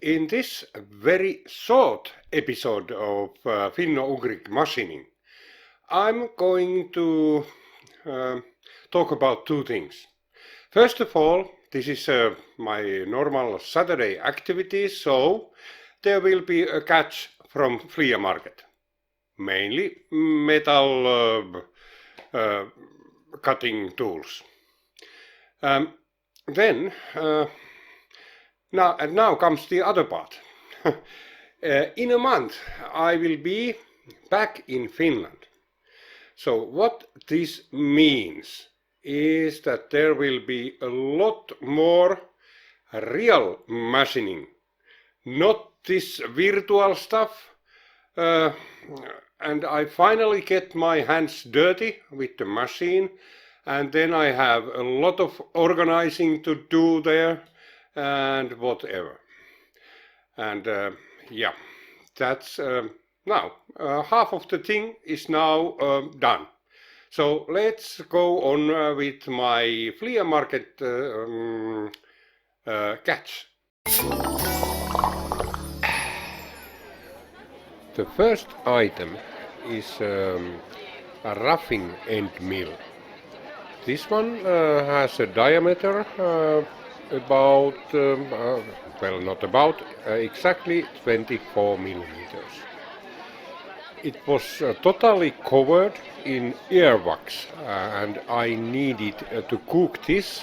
In this very short episode of Finno-Ugric machining, I'm going to talk about two things. First of all, this is my normal Saturday activity, so there will be a catch from flea market, mainly metal cutting tools. Now comes the other part. In a month I will be back in Finland. So what this means is that there will be a lot more real machining, not this virtual stuff. And I finally get my hands dirty with the machine, and then I have a lot of organizing to do there and whatever. And yeah, that's now half of the thing is now done. So let's go on with my flea market catch. The first item is a roughing end mill. This one has a diameter about, well, not about, exactly 24 millimeters. It was totally covered in earwax, and I needed to cook this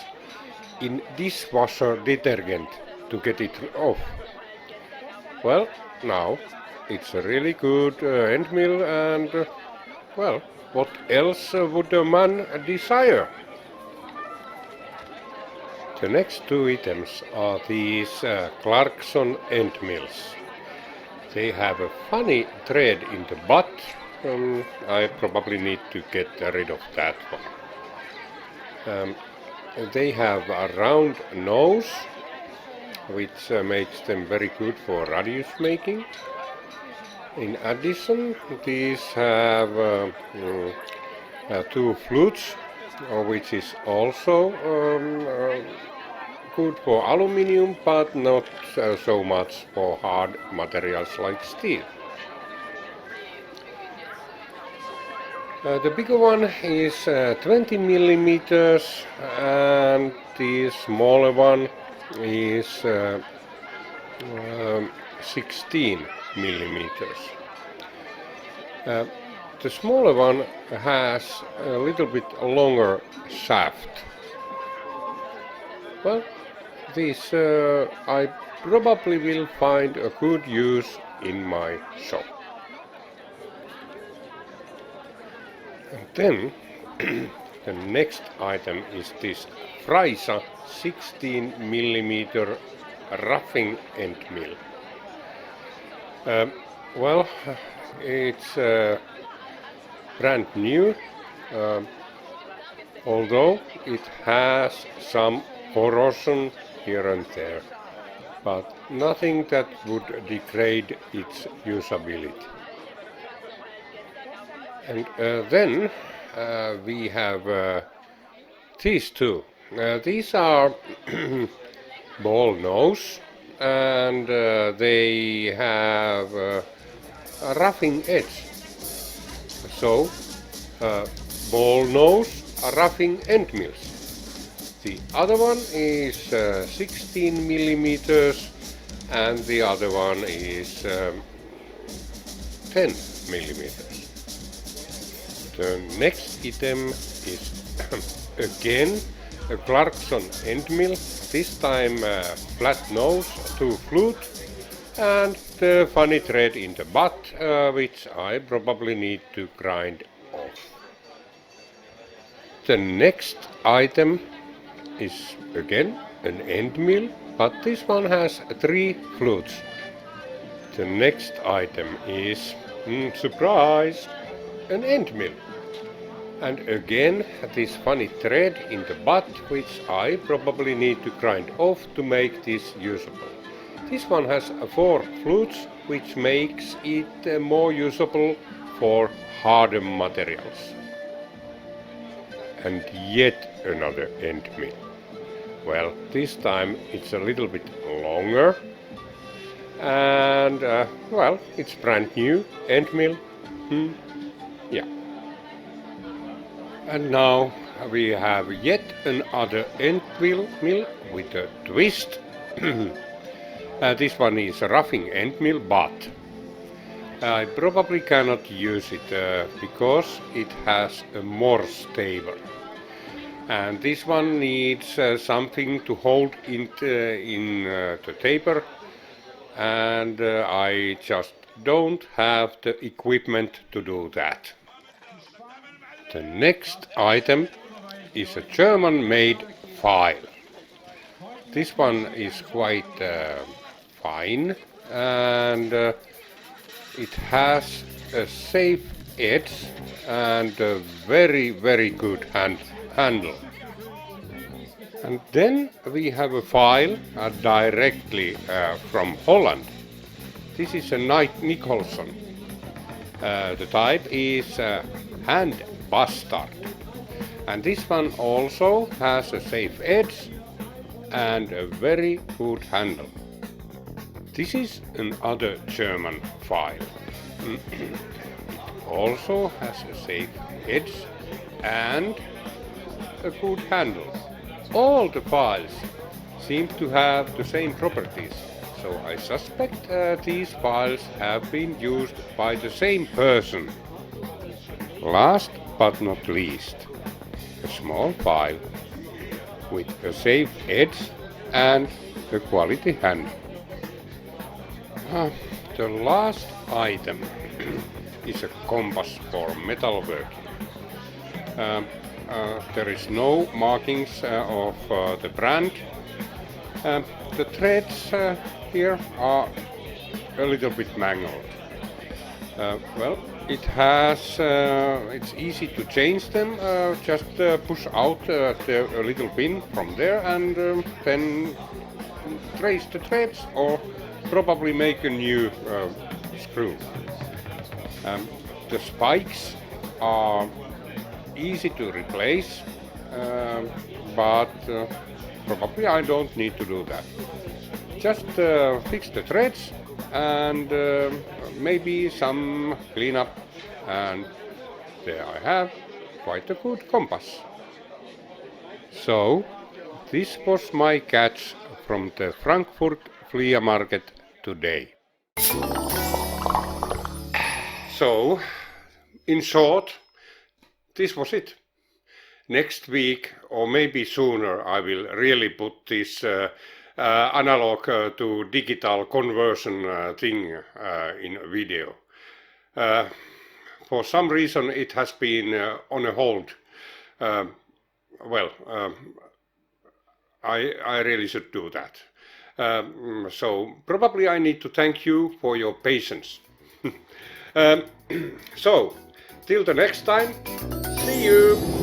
in dishwasher detergent to get it off. Well, now it's a really good end mill, and well, what else would a man desire? The next two items are these Clarkson end mills. They have a funny thread in the butt. I probably need to get rid of that one. They have a round nose, which makes them very good for radius making. In addition, these have two flutes, which is also good for aluminium, but not so much for hard materials like steel. The bigger one is 20 millimeters, and the smaller one is 16 millimeters. The smaller one has a little bit longer shaft. Well, this I probably will find a good use in my shop. And then the next item is this Freisa 16 millimeter roughing end mill. Well, it's brand new, although it has some corrosion here and there, but nothing that would degrade its usability. And then we have these two. These are ball nose, and they have a roughing edge. So ball nose roughing end mills. The other one is 16 millimeters, and the other one is 10 millimeters. The next item is again a Clarkson end mill, this time flat nose, two flute, and the funny thread in the butt, which I probably need to grind off. The next item is again an end mill, but this one has three flutes. The next item is, surprise, an end mill. And again this funny thread in the butt, which I probably need to grind off to make this usable. This one has four flutes, which makes it more usable for harder materials. And yet another end mill. Well, this time it's a little bit longer, and well, it's brand new end mill. Yeah. And now we have yet another end mill with a twist. This one is a roughing end mill, but I probably cannot use it because it has a Morse table. And this one needs something to hold in the taper, and I just don't have the equipment to do that. The next item is a German-made file. This one is quite fine, and it has a safe edge and a very good handle. And then we have a file directly from Holland. This is a Nicholson. The type is hand bastard. And this one also has a safe edge and a very good handle. This is another German file. It also has a safe edge and a good handle. All the files seem to have the same properties, so I suspect these files have been used by the same person. Last but not least, a small file with a safe edge and a quality handle. The last item is a compass for metalworking. There is no markings of the brand. The threads here are a little bit mangled. Well, it's easy to change them. Just push out the little pin from there and then trace the threads or probably make a new screw. The spikes are easy to replace, but probably I don't need to do that. Just fix the threads and maybe some cleanup, and there I have quite a good compass. So this was my catch from the Frankfurt flea market today. So, in short, this was it. Next week, or maybe sooner, I will really put this analog to digital conversion thing in a video. For some reason it has been on a hold. I really should do that. So probably I need to thank you for your patience. So, till the next time, see you!